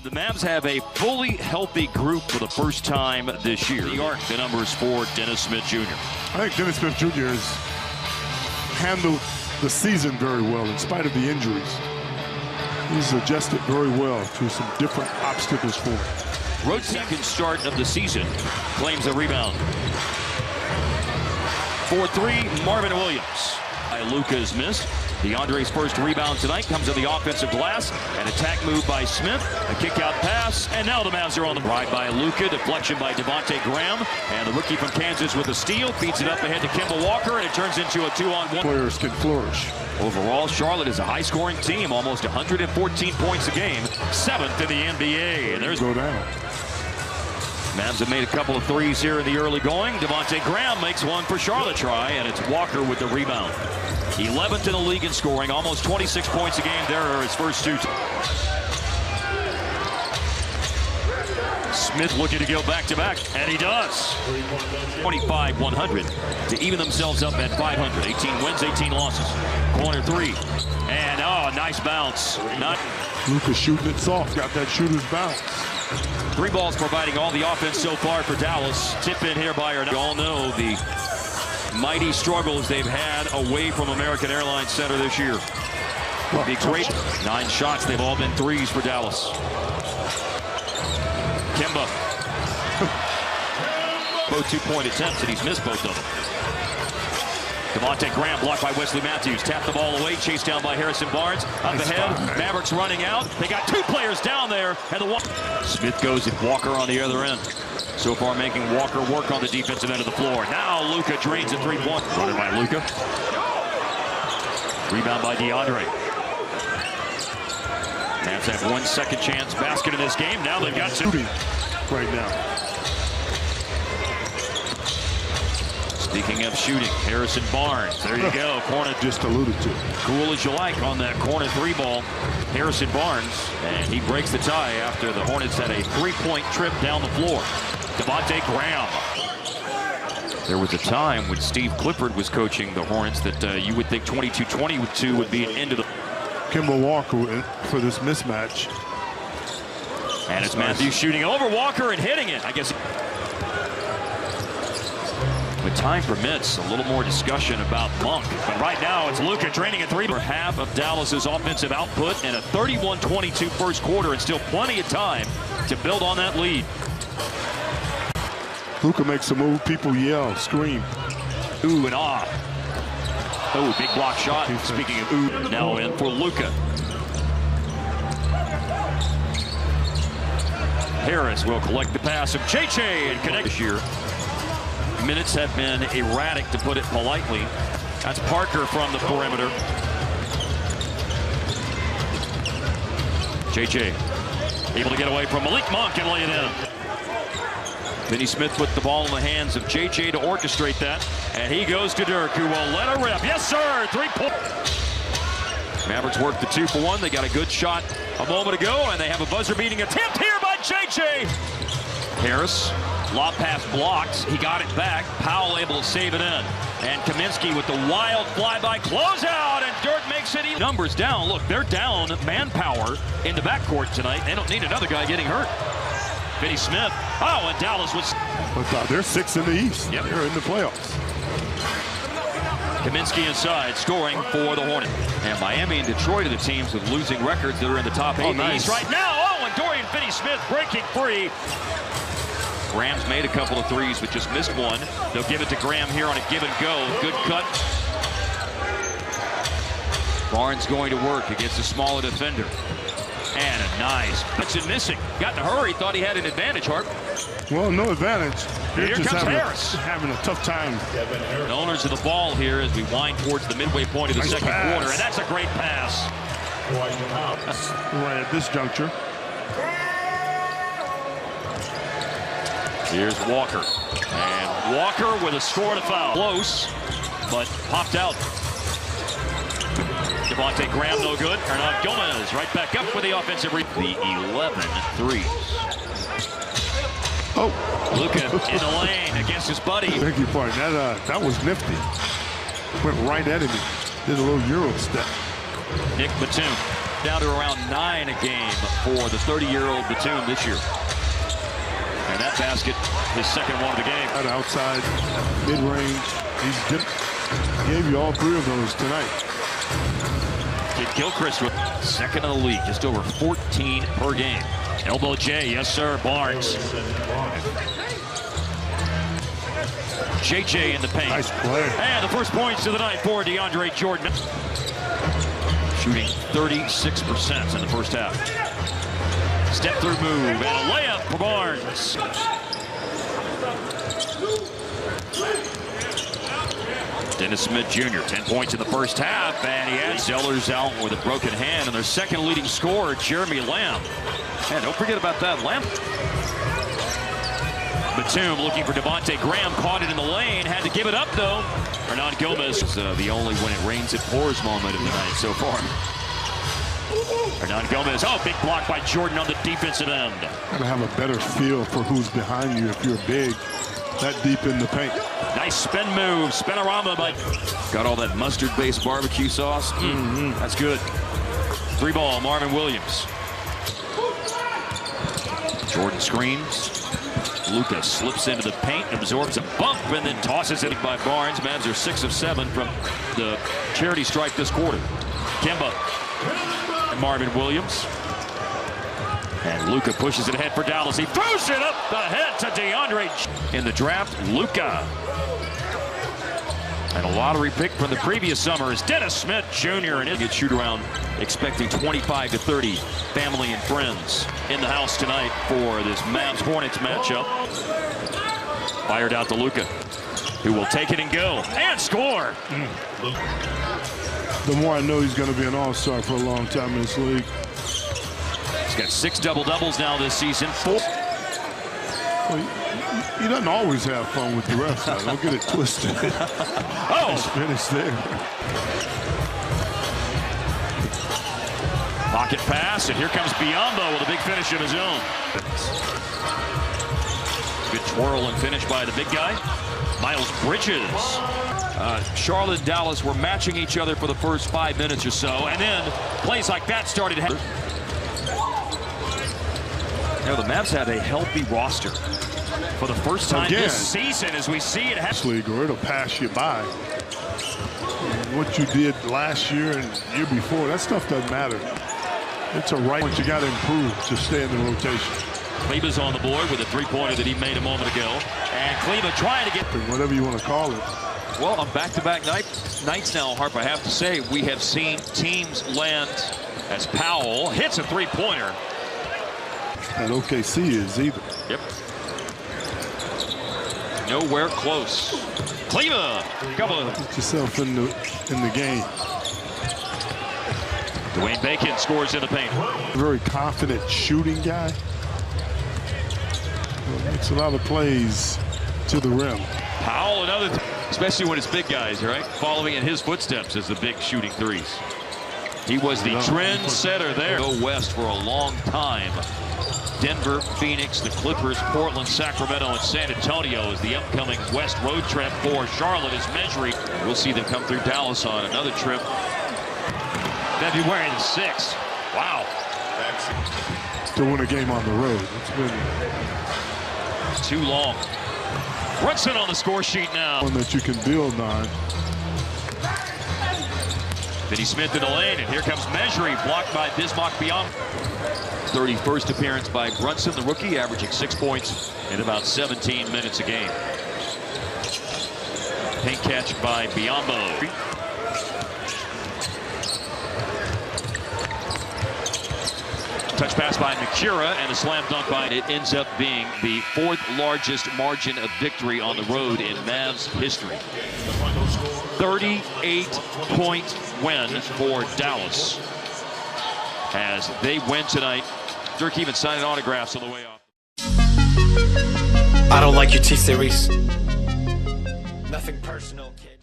The Mavs have a fully healthy group for the first time this year. The arc, the numbers for Dennis Smith Jr. I think Dennis Smith Jr. has handled the season very well in spite of the injuries. He's adjusted very well to some different obstacles for him. Road second start of the season, claims a rebound. For three, Marvin Williams. Luka is missed. DeAndre's first rebound tonight comes on the offensive glass. An attack move by Smith, a kick-out pass, and now the Mavs are on the ride by Luka. Deflection by Devontae Graham, and the rookie from Kansas with a steal feeds it up ahead to Kemba Walker, and it turns into a 2-on-1. Players can flourish. Overall, Charlotte is a high-scoring team, almost 114 points a game, 7th in the NBA. And there's go down. Mavs have made a couple of threes here in the early going. Devontae Graham makes one for Charlotte try, and it's Walker with the rebound. 11th in the league in scoring, almost 26 points a game. There are his first two. Smith looking to go back-to-back, and he does. 25-100 to even themselves up at 500. 18 wins, 18 losses. Corner three, and nice bounce. Luka shooting it soft, got that shooter's bounce. Three balls providing all the offense so far for Dallas. Tip in here by We all know the mighty struggles they've had away from American Airlines Center this year. Be great. 9 shots, they've all been threes for Dallas. Kemba. Both 2-point attempts, and he's missed both of them. Devontae Graham blocked by Wesley Matthews. Tapped the ball away, chased down by Harrison Barnes. Up ahead, Mavericks running out. They got 2 players down there, and Smith goes at Walker on the other end. So far making Walker work on the defensive end of the floor. Now Luka drains a 3-point. Runner by Luka. Rebound by DeAndre. Mavs have 1 second chance basket in this game. Now they've got 2. Right now. Speaking of shooting, Harrison Barnes. There you go. Corner just alluded to. Cool as you like on that corner 3 ball. Harrison Barnes, and he breaks the tie after the Hornets had a 3-point trip down the floor. Devontae Graham. There was a time when Steve Clifford was coaching the Hornets that you would think 22-22 would be an end of the. Kemba Walker for this mismatch. And it's Matthews shooting over Walker and hitting it. I guess. When time permits, a little more discussion about Monk. But right now, it's Luka draining a 3 for half of Dallas's offensive output in a 31-22 first quarter, and still plenty of time to build on that lead. Luka makes a move, people yell, scream. Ooh and ah. Oh, big block shot. Speaking of ooh, now in for Luka. Harris will collect the pass of JJ and connect this year. Minutes have been erratic, to put it politely. That's Parker from the perimeter. JJ able to get away from Malik Monk and lay it in. Finney Smith put the ball in the hands of JJ to orchestrate that. And he goes to Dirk, who will let her rip. Yes, sir, 3-point. Mavericks work the 2 for 1. They got a good shot a moment ago, and they have a buzzer-beating attempt here by JJ. Harris. Lob pass blocked. He got it back. Powell able to save it in. And Kaminsky with the wild flyby closeout, and Dirk makes it. Numbers down. Look, they're down manpower in the backcourt tonight. They don't need another guy getting hurt. Finney Smith. Oh, and Dallas was. But they're 6th in the East. Yep. They're in the playoffs. Kaminsky inside, scoring for the Hornets. And Miami and Detroit are the teams with losing records that are in the top 8 in the East right now. Oh, and Dorian Finney-Smith breaking free. Graham's made a couple of threes, but just missed one. They'll give it to Graham here on a give and go. Good cut. Barnes going to work against a smaller defender. And a nice pitch and missing. Got to hurry, thought he had an advantage, Hart. Well, no advantage. Here comes Harris. Having a tough time. The owners of the ball here as we wind towards the midway point of the second quarter. And that's a great pass. Right at this juncture. Here's Walker. And Walker with a score and a foul. Close, but popped out. Devontae Graham no good. Hernan Gomez right back up with the offensive rebound. The 11 threes. Oh. Luka in the lane against his buddy. Thank you, partner. That was nifty. Went right at him. Did a little Euro step. Nick Batum. down to around 9 a game for the 30-year-old Batum this year. And that basket, his second one of the game. That outside, mid-range, he gave you all 3 of those tonight. Kid Gilchrist with second in the league, just over 14 per game. Elbow J, yes sir, Barnes. JJ in the paint. Nice play. And the first points of the night for DeAndre Jordan. Shooting 36% in the first half. Step through move and a layup for Barnes. Dennis Smith Jr., 10 points in the first half, and he had Sellers out with a broken hand, and their second leading scorer, Jeremy Lamb. And don't forget about that, Lamb. Batum looking for Devontae Graham, caught it in the lane, had to give it up though. Hernan Gomez is the only when it rains it pours moment of the night so far. Hernan Gomez, oh, big block by Jordan on the defensive end. Gotta have a better feel for who's behind you if you're big, that deep in the paint. Nice spin move, spinorama, but got all that mustard-based barbecue sauce. That's good. 3 ball, Marvin Williams. Jordan screens. Luka slips into the paint, absorbs a bump, and then tosses it by Barnes. Mavs are 6 of 7 from the charity stripe this quarter. Kemba and Marvin Williams. And Luka pushes it ahead for Dallas. He throws it up ahead to DeAndre. In the draft, Luka. And a lottery pick from the previous summer is Dennis Smith Jr. And he'll get shoot around, expecting 25 to 30 family and friends in the house tonight for this Mavs Hornets matchup. Fired out to Luka, who will take it and go and score. The more I know he's going to be an all-star for a long time in this league. He's got 6 double-doubles now this season. 4. Well, he doesn't always have fun with the refs. Don't get it twisted. Oh! Nice finish there. Pocket pass, and here comes Biyombo with a big finish of his own. Good twirl and finish by the big guy. Miles Bridges. Charlotte and Dallas were matching each other for the first 5 minutes or so, and then plays like that started. Now the Mavs have a healthy roster for the first time this season, as we see it happen. League, or it'll pass you by. What you did last year and year before, that stuff doesn't matter. It's a right point you got to improve to stay in the rotation. Kleba's on the board with a 3-pointer that he made a moment ago, and Kleba trying to get whatever you want to call it. Well, on back-to-back nights now, Harp, I have to say, we have seen teams land as Powell hits a 3-pointer. And OKC is either. Yep. Nowhere close. Kleba, Put yourself in the game. Dwayne Bacon scores in the paint. Very confident shooting guy. Makes a lot of plays to the rim. Powell, especially when it's big guys, right? Following in his footsteps as the big shooting threes. He was the trendsetter there. Go west for a long time. Denver, Phoenix, the Clippers, Portland, Sacramento, and San Antonio is the upcoming West road trip for Charlotte is measuring. We'll see them come through Dallas on another trip February the 6th. Wow. To win a game on the road. It's been too long. Brunson on the score sheet now. One that you can build on. Finney Smith in the lane, and here comes Mejri, blocked by Bismack Biyombo. 31st appearance by Brunson, the rookie, averaging 6 points in about 17 minutes a game. Paint catch by Biyombo. Touch pass by Mikura and a slam dunk by it. Ends up being the 4th largest margin of victory on the road in Mavs history. 38-point win for Dallas as they win tonight. Dirk even signing autographs on the way off. I don't like your T-Series. Nothing personal, kid.